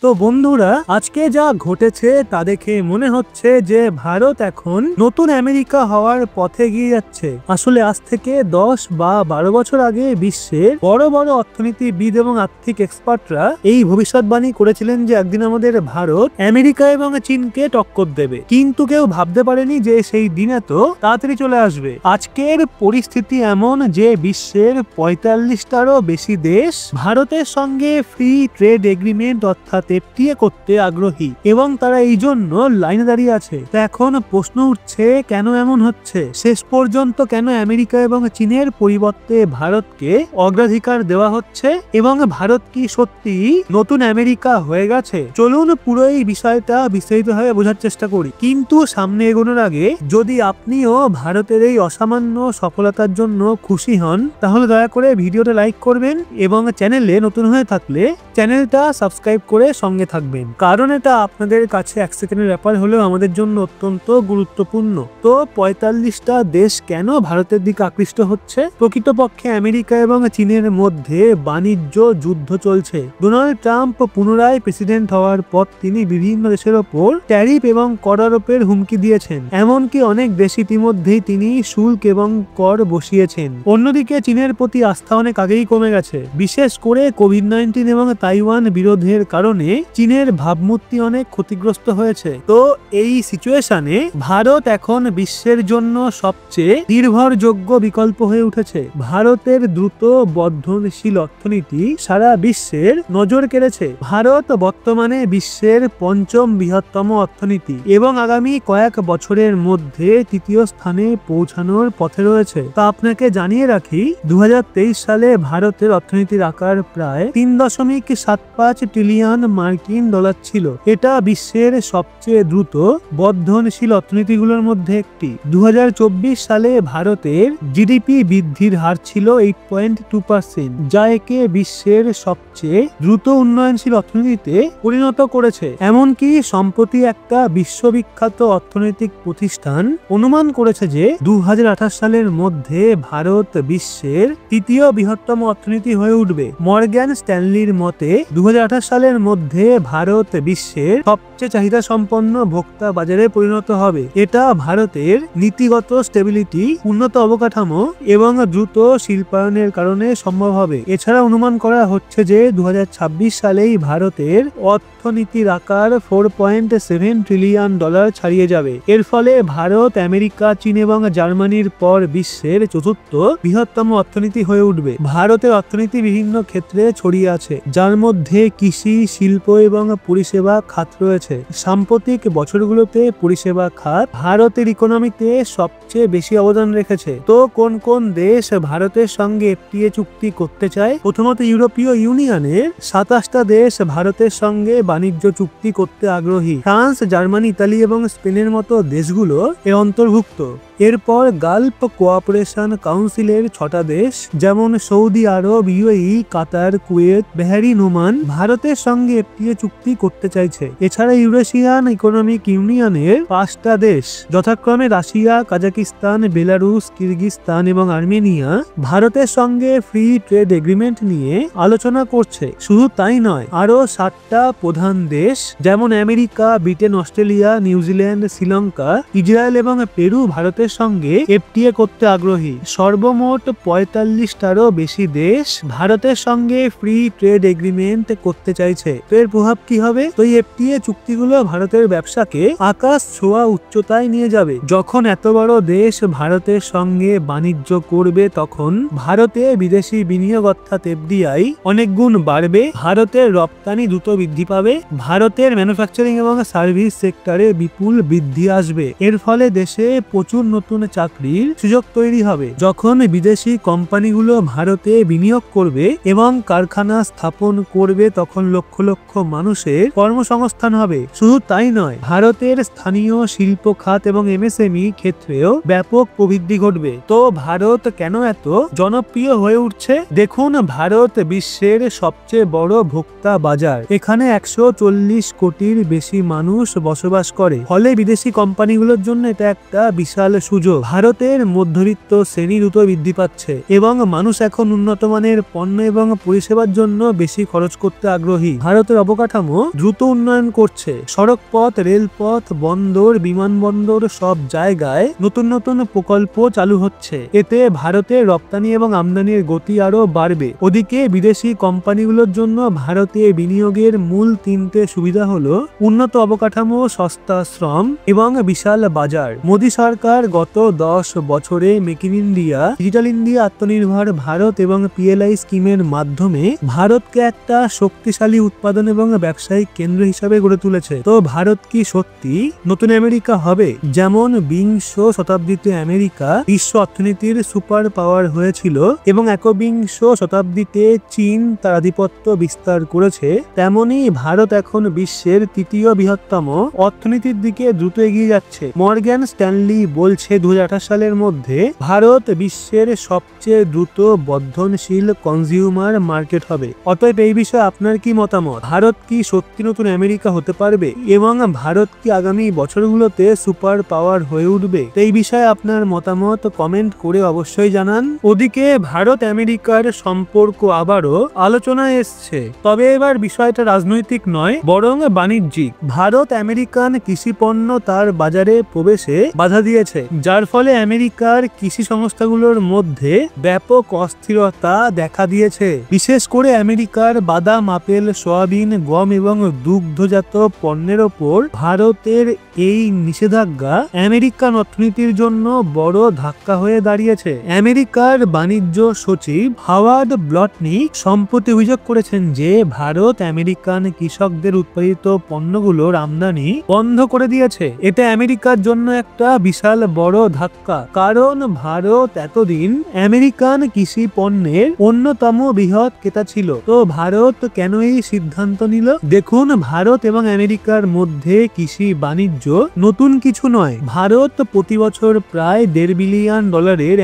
তো বন্ধুরা, আজকে যা ঘটেছে তা দেখে মনে হচ্ছে যে ভারত এখন নতুন আমেরিকা হওয়ার পথে এগিয়ে যাচ্ছে। আসলে আজ থেকে 10 বা 12 বছর আগে বিশ্বের বড় বড় অর্থনীতিবিদ এবং আর্থিক এক্সপার্টরা এই ভবিষ্যৎবাণী করেছিলেন যে একদিন আমাদের ভারত আমেরিকা এবং চীনকে টক্কর দেবে, কিন্তু কেউ ভাবতে পারেনি যে সেই দিন এত তাড়াতাড়ি চলে আসবে। আজকের পরিস্থিতি এমন যে বিশ্বের 45টারও বেশি দেশ ভারতের সঙ্গে ফ্রি ট্রেড এগ্রিমেন্ট অর্থাৎ এফটিএ করতে আগ্রহী এবং তারা এই জন্য লাইনে দাঁড়িয়ে আছে। তো এখন প্রশ্ন উঠছে, কেন এমন হচ্ছে? শেষ পর্যন্ত কেন আমেরিকা এবং চীনের পরিবর্তে ভারতকে অগ্রাধিকার দেওয়া হচ্ছে এবং ভারত কি সত্যি নতুন আমেরিকা হয়ে গেছে? চলুন পুরো এই বিষয়টা বিস্তারিতভাবে বোঝার চেষ্টা করি। কিন্তু সামনে এগোনোর আগে যদি আপনিও ভারতের এই অসামান্য সফলতার জন্য খুশি হন তাহলে দয়া করে ভিডিওটা লাইক করবেন এবং চ্যানেলে নতুন হয়ে থাকলে চ্যানেলটা সাবস্ক্রাইব করে সঙ্গে থাকবেন, কারণ এটা আপনাদের কাছে 1 সেকেন্ডের ব্যাপার হলেও আমাদের জন্য অত্যন্ত গুরুত্বপূর্ণ। তো 45টা দেশ কেন ভারতের দিকে আকৃষ্ট হচ্ছে? প্রকৃতপক্ষে আমেরিকা এবং চীনের মধ্যে বাণিজ্য যুদ্ধ চলছে। ডোনাল্ড ট্রাম্প পুনরায় প্রেসিডেন্ট হওয়ার পর তিনি বিভিন্ন দেশের ওপর ট্যারিফ এবং কর আরোপের হুমকি দিয়েছেন। এমনকি অনেক দেশ ইতিমধ্যেই তিনি শুল্ক এবং কর বসিয়েছেন। অন্যদিকে চীনের প্রতি আস্থা অনেক আগেই কমে গেছে, বিশেষ করে কোভিড-19 এবং তাইওয়ান বিরোধের কারণে চীনের ভাবমূর্তি অনেক ক্ষতিগ্রস্ত হয়েছে। তো এই সিচুয়েশনে ভারত এখন বিশ্বের জন্য সবচেয়ে নির্ভরযোগ্য বিকল্প হয়ে উঠেছে। ভারতের দ্রুত বর্ধনশীল অর্থনীতি সারা বিশ্বের নজর কেড়েছে। ভারত বর্তমানে বিশ্বের 5ম বৃহত্তম অর্থনীতি এবং আগামী কয়েক বছরের মধ্যে 3য় স্থানে পৌঁছানোর পথে রয়েছে। তা আপনাকে জানিয়ে রাখি, 2023 সালে ভারতের অর্থনীতির আকার প্রায় 3.75 ট্রিলিয়ন মার্কিন ডলার ছিল। এটা বিশ্বের সবচেয়ে দ্রুত বর্ধনশীল অর্থনীতিগুলোর মধ্যে একটি। 2024 সালে ভারতের জিডিপি বৃদ্ধির হার ছিল 8.2%, যা একে বিশ্বের সবচেয়ে দ্রুত উন্নয়নশীল অর্থনীতিতে পরিণত করেছে। এমনকি সম্প্রতি একটা বিশ্ববিখ্যাত অর্থনৈতিক প্রতিষ্ঠান অনুমান করেছে যে 2028 সালের মধ্যে ভারত বিশ্বের 3য় বৃহত্তম অর্থনীতি হয়ে উঠবে। মর্গ্যান স্ট্যানলির মতে 2028 সালের মধ্যে ভারত বিশ্বের সবচেয়ে চাহিদা সম্পন্ন ভোক্তা বাজারে পরিণত হবে। এটা ভারতের নীতিগত স্টেবিলিটি, উন্নত অবকাঠামো এবং দ্রুত শিল্পায়নের কারণে সম্ভব হবে। এছাড়া অনুমান করা হচ্ছে যে 2026 সালেই ভারতের অর্থনীতির আকার 4.7 ট্রিলিয়ন ডলার ছাড়িয়ে যাবে। এর ফলে ভারত আমেরিকা, চীন এবং জার্মানির পর বিশ্বের 4র্থ বৃহত্তম অর্থনীতি হয়ে উঠবে। ভারতের অর্থনীতি বিভিন্ন ক্ষেত্রে ছড়িয়ে আছে, যার মধ্যে কৃষি, শিল্প এবং পরিষেবা খাত রয়েছে। সাম্প্রতিক বছরগুলোতে পরিষেবা খাত ভারতের ইকোনমিতে সবচেয়ে বেশি অবদান রেখেছে। তো কোন কোন দেশ ভারতের সঙ্গে এফটিএ চুক্তি করতে চায়? প্রথমত ইউরোপীয় ইউনিয়নের 27টা দেশ ভারতের সঙ্গে বাণিজ্য চুক্তি করতে আগ্রহী। ফ্রান্স, জার্মানি, ইতালি এবং স্পেনের মতো দেশগুলো এর অন্তর্ভুক্ত। এরপর গালফ কোঅপারেশন কাউন্সিলের 6টা দেশ যেমন সৌদি আরব, ইউএই, কাতার, কুয়েত, বাহরাইন, ওমান ভারতের সঙ্গে এফটিএ চুক্তি করতে চাইছে। এছাড়া ইউরেশিয়ান ইকোনমিক ইউনিয়নের 5টা দেশ যথাক্রমে রাশিয়া, কাজাকিস্তান, বেলারুশ, কিরগিজস্তান এবং আর্মেনিয়া ভারতের সঙ্গে ফ্রি ট্রেড এগ্রিমেন্ট নিয়ে আলোচনা করছে। শুধু তাই নয়, আরো 7টা প্রধান দেশ যেমন America, Britain, Australia, New Zealand, Sri Lanka, Israel এবং পেরু ভারতের সঙ্গে এফটিএ করতে আগ্রহী। সর্বমোট 45টারও বেশি দেশ ভারতের সঙ্গে ফ্রি ট্রেড এগ্রিমেন্ট করতে চাইছে। তো এর প্রভাব কি হবে? তো এই এফটিএ চুক্তিগুলো ভারতের ব্যবসাকে আকাশ ছোঁয়া উচ্চতায় নিয়ে যাবে। যখন এত বড় দেশ ভারতের সঙ্গে বাণিজ্য করবে তখন ভারতে বিদেশি বিনিয়োগ অর্থাৎ এফডিআই অনেক গুণ বাড়বে। ভারতের রপ্তানি দ্রুত বৃদ্ধি পাবে। ভারতের ম্যানুফ্যাকচারিং এবং সার্ভিস সেক্টরে বিপুল বৃদ্ধি আসবে। এর ফলে দেশে প্রচুর নতুন চাকরির সুযোগ তৈরি হবে। যখন বিদেশি কোম্পানিগুলো ভারতে বিনিয়োগ করবে এবং কারখানা স্থাপন করবে তখন লক্ষ লক্ষ মানুষের কর্মসংস্থান হবে। শুধু তাই নয়, ভারতের স্থানীয় শিল্প খাত এবং এমএসএমই ক্ষেত্রেও ব্যাপক প্রবৃদ্ধি ঘটবে। তো ভারত কেন এত জনপ্রিয় হয়ে উঠছে? দেখুন, ভারত বিশ্বের সবচেয়ে বড় ভোক্তা বাজার। এখানে 140 কোটির বেশি মানুষ বসবাস করে। ফলে বিদেশি কোম্পানিগুলোর জন্য এটা একটা বিশাল সুযোগ। ভারতের মধ্যবিত্ত শ্রেণী দ্রুত বৃদ্ধি পাচ্ছে এবং মানুষ এখন উন্নত মানের পণ্য এবং পরিষেবার জন্য বেশি খরচ করতে আগ্রহী। ভারতের অবকাঠামো দ্রুত উন্নয়ন করছে। সড়কপথ, রেলপথ, বন্দর, বিমানবন্দর সব জায়গায় নতুন নতুন প্রকল্প চালু হচ্ছে। এতে ভারতের রপ্তানি এবং আমদানির গতি আরো বাড়বে। ওদিকে বিদেশি কোম্পানিগুলোর জন্য ভারতে বিনিয়োগের মূল তিনটে সুবিধা হলো উন্নত অবকাঠামো, সস্তা শ্রম এবং বিশাল বাজার। মোদী সরকার গত 10 বছরে make in India, digital India, আত্মনির্ভর ভারত এবং PLI স্কিমের মাধ্যমে ভারতকে একটা শক্তিশালী উৎপাদন এবং ব্যবসায়িক কেন্দ্র হিসাবে গড়ে তুলেছে। তো ভারত কি সত্যি নতুন আমেরিকা হবে? যেমন বিংশ শতাব্দীতে আমেরিকা বিশ্ব অর্থনীতির সুপার পাওয়ার হয়েছিল এবং একবিংশ শতাব্দীতে চীন তার আধিপত্য বিস্তার করেছে, তেমনি ভারত এখন বিশ্বের তৃতীয় বৃহত্তম অর্থনীতির দিকে দ্রুত এগিয়ে যাচ্ছে। মর্গ্যান স্ট্যানলি বলছে 2028 সালের মধ্যে ভারত বিশ্বের সবচেয়ে দ্রুত বর্ধনশীল কনজিউমার মার্কেট হবে। অতএব এই বিষয়ে আপনার কি মতামত? ভারত কি সত্যি নতুন আমেরিকা হতে পারবে এবং ভারত কি আগামী বছরগুলোতে সুপার পাওয়ার হয়ে উঠবে? এই বিষয়ে আপনার মতামত কমেন্ট করে অবশ্যই জানান। ওদিকে ভারত আমেরিকার সম্পর্ক আবারও আলোচনায় এসছে, তবে এবার বিষয়টা রাজনৈতিক নয় বরং বাণিজ্যিক। ভারত আমেরিকান কৃষি পণ্য তার বাজারে প্রবেশে বাধা দিয়েছে, যার ফলে আমেরিকার কৃষি সংস্থাগুলোর মধ্যে ব্যাপক অস্থিরতা দেখা দিয়েছে। বিশেষ করে আমেরিকার বাদাম, আপেল, সয়াবিন, গম এবং দুগ্ধজাত পণ্যের ওপর ভারতের এই নিষেধাজ্ঞা আমেরিকান অর্থনীতির জন্য বড় ধাক্কা হয়ে দাঁড়িয়েছে। আমেরিকার বাণিজ্য সচিব হাওয়ার্ড ব্লটনি সম্প্রতি অভিযোগ করেছেন যে ভারত আমেরিকান কৃষকদের উৎপাদিত পণ্যগুলোর আমদানি বন্ধ করে দিয়েছে। এটা আমেরিকার জন্য একটা বিশাল বড় ধাক্কা, কারণ ভারত এতদিন আমেরিকান কৃষি পণ্যের অন্যতম বৃহৎ ক্রেতা ছিল। তো ভারত কেন এই সিদ্ধান্ত নিল? দেখুন, ভারত এবং আমেরিকার মধ্যে কৃষি বাণিজ্য নতুন কিছু নয়। ভারত প্রতি বছর প্রায় $1.5 বিলিয়ন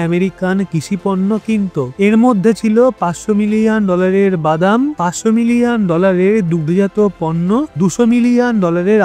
আমেরিকান কৃষি পণ্য কিনত। এর মধ্যে ছিল $500 মিলিয়ন বাদাম, $500 মিলিয়ন দুগ্ধজাত পণ্য, $200 মিলিয়ন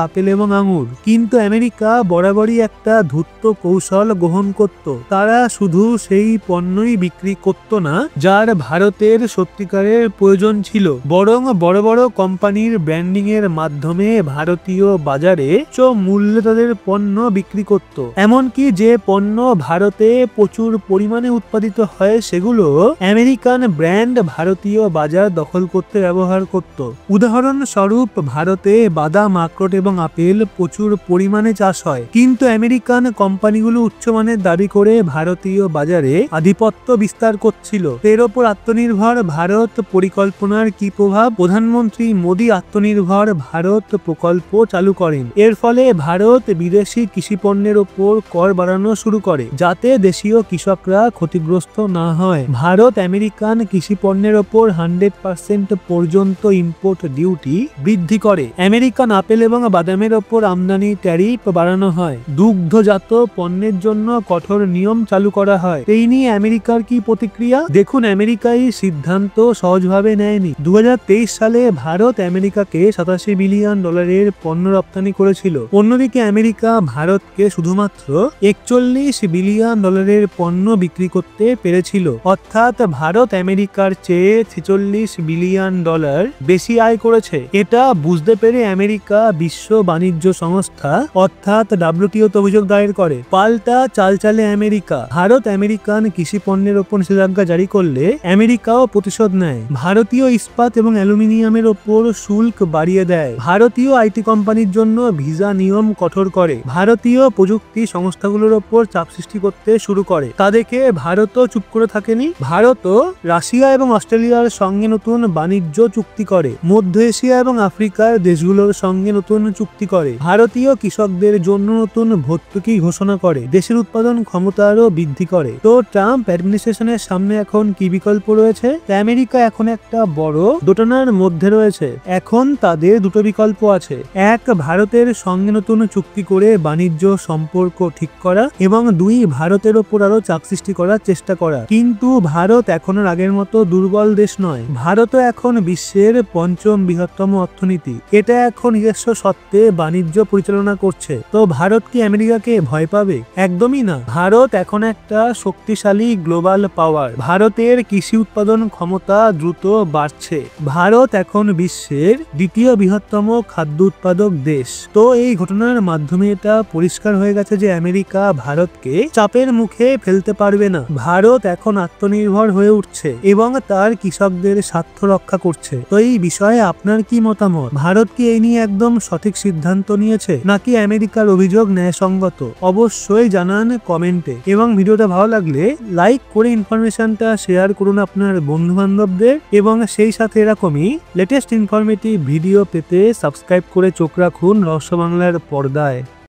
আপেল এবং আঙুর। কিন্তু আমেরিকা বরাবরই একটা ধূর্ত কৌশল গ্রহণ করত। তারা শুধু সেই পণ্যই বিক্রি করত না যার ভারতের সত্যিকারের প্রয়োজন ছিল, বরং বড় বড় কোম্পানির ব্র্যান্ডিং এর মাধ্যমে ভারতীয় বাজারে উচ্চ মূল্যে তাদের পণ্য বিক্রি করত। এমনকি যে পণ্য ভারতে প্রচুর পরিমাণে উৎপাদিত হয় সেগুলো আমেরিকান ব্র্যান্ড ভারতীয় বাজার দখল করতে ব্যবহার করত। উদাহরণস্বরূপ, ভারতে বাদাম, আখরোট এবং আপেল প্রচুর পরিমাণে চাষ হয়, কিন্তু আমেরিকান কোম্পানিগুলো উচ্চমানের দাবি করে ভারতীয় বাজারে আধিপত্য বিস্তার করছিল। এর ওপর আত্মনির্ভর ভারত পরিকল্পনার কি প্রভাব? প্রধানমন্ত্রী মোদী আত্মনির্ভর ভারত প্রকল্প চালু করেন। এর ফলে ভারত বিদেশি কৃষি পণ্যের ওপর কর বাড়ানো শুরু করে, যাতে দেশীয় কৃষকরা ক্ষতিগ্রস্ত না হয়। ভারত আমেরিকান কৃষি পণ্যের ওপর 100% পর্যন্ত ইম্পোর্ট ডিউটি বৃদ্ধি করে। আমেরিকান আপেল এবং বাদামের ওপর আমদানি ট্যারিফ বাড়ানো হয়। দুগ্ধজাত পণ্যের জন্য কঠোর নিয়ম চালু করা হয়। এই নিয়ে আমেরিকার কি প্রতিক্রিয়া? দেখুন, আমেরিকা এই সিদ্ধান্ত সহজভাবে নেয়নি। 2023 সালে ভারত আমেরিকাকে $87 বিলিয়ন পণ্য রপ্তানি করেছিল। অন্যদিকে আমেরিকা ভারতকে শুধুমাত্র $41 বিলিয়ন পণ্য বিক্রি করতে পেরেছিল। অর্থাৎ ভারত আমেরিকার চেয়ে $46 বিলিয়ন বেশি আয় করেছে। এটা বুঝতে পেরে আমেরিকা বিশ্ব বাণিজ্য সংস্থা অর্থাৎ WTO তে অভিযোগ দায়ের করে। পাল্টা চালচালে আমেরিকা। ভারত আমেরিকান কৃষি পণ্যের ওপর নিষেধাজ্ঞা জারি করলে আমেরিকাও প্রতিশোধ নেয়। ভারতীয় ইস্পাত এবং অ্যালুমিনিয়ামের ওপর শুল্ক বাড়িয়ে দেয়। ভারতীয় IT কোম্পানির জন্য ভিসা নিয়ম কঠোর করে। ভারতীয় প্রযুক্তি সংস্থাগুলোর ওপর চাপ সৃষ্টি করতে শুরু করে। তা দেখে ভারতও চুপ করে থাকেনি। ভারতও রাশিয়া এবং অস্ট্রেলিয়ার সঙ্গে নতুন বাণিজ্য চুক্তি করে। মধ্য এশিয়া এবং আফ্রিকার দেশগুলোর সঙ্গে নতুন চুক্তি করে। ভারতীয় কৃষকদের জন্য নতুন ভর্তুকি ঘোষণা করে। দেশের উৎপাদন ক্ষমতা আরো বৃদ্ধি করে। তো ট্রাম্প অ্যাডমিনিস্ট্রেশনের সামনে এখন কি বিকল্প রয়েছে? আমেরিকা এখন একটা বড় দোটানার মধ্যে রয়েছে। এখন তাদের দুটো বিকল্প আছে। এক, ভারতের সঙ্গে নতুন চুক্তি করে বাণিজ্য সম্পর্ক ঠিক করা, এবং দুই, ভারতের ওপর আরো চাপ সৃষ্টি করার চেষ্টা করা। কিন্তু ভারত এখন আর আগের মতো দুর্বল দেশ নয়। ভারতও এখন বিশ্বের 5ম বৃহত্তম অর্থনীতি। এটা এখন নিজস্ব সত্ত্বে বাণিজ্য পরিচালনা করছে। তো ভারত কি আমেরিকাকে ভয় পাবে? একদমই না। ভারত এখন একটা শক্তিশালী গ্লোবাল পাওয়ার। ভারতের কৃষি উৎপাদন ক্ষমতা দ্রুত বাড়ছে। ভারত এখন বিশ্বের দ্বিতীয় বৃহত্তম খাদ্য উৎপাদক দেশ। তো এই ঘটনার মাধ্যমে এটা পরিষ্কার হয়ে গেছে যে আমেরিকা ভারতকে চাপের মুখে ফেলতে পারবে না। ভারত এখন আত্মনির্ভর হয়ে উঠছে এবং তার কৃষকদের স্বার্থ রক্ষা করছে। তো এই বিষয়ে আপনার কি মতামত? ভারত কি এই নিয়ে একদম সঠিক সিদ্ধান্ত নিয়েছে, নাকি আমেরিকার অভিযোগ ন্যায়সঙ্গত? অবশ্যই জানান কমেন্টে। এবং ভিডিওটা ভালো লাগলে লাইক করে ইনফরমেশনটা শেয়ার করুন আপনার বন্ধু বান্ধবদের, এবং সেই সাথে এরকমই লেটেস্ট ইনফরমেটিভ ভিডিও পেতে সাবস্ক্রাইব করে চোখ রাখুন রহস্য বাংলার পর্দায়।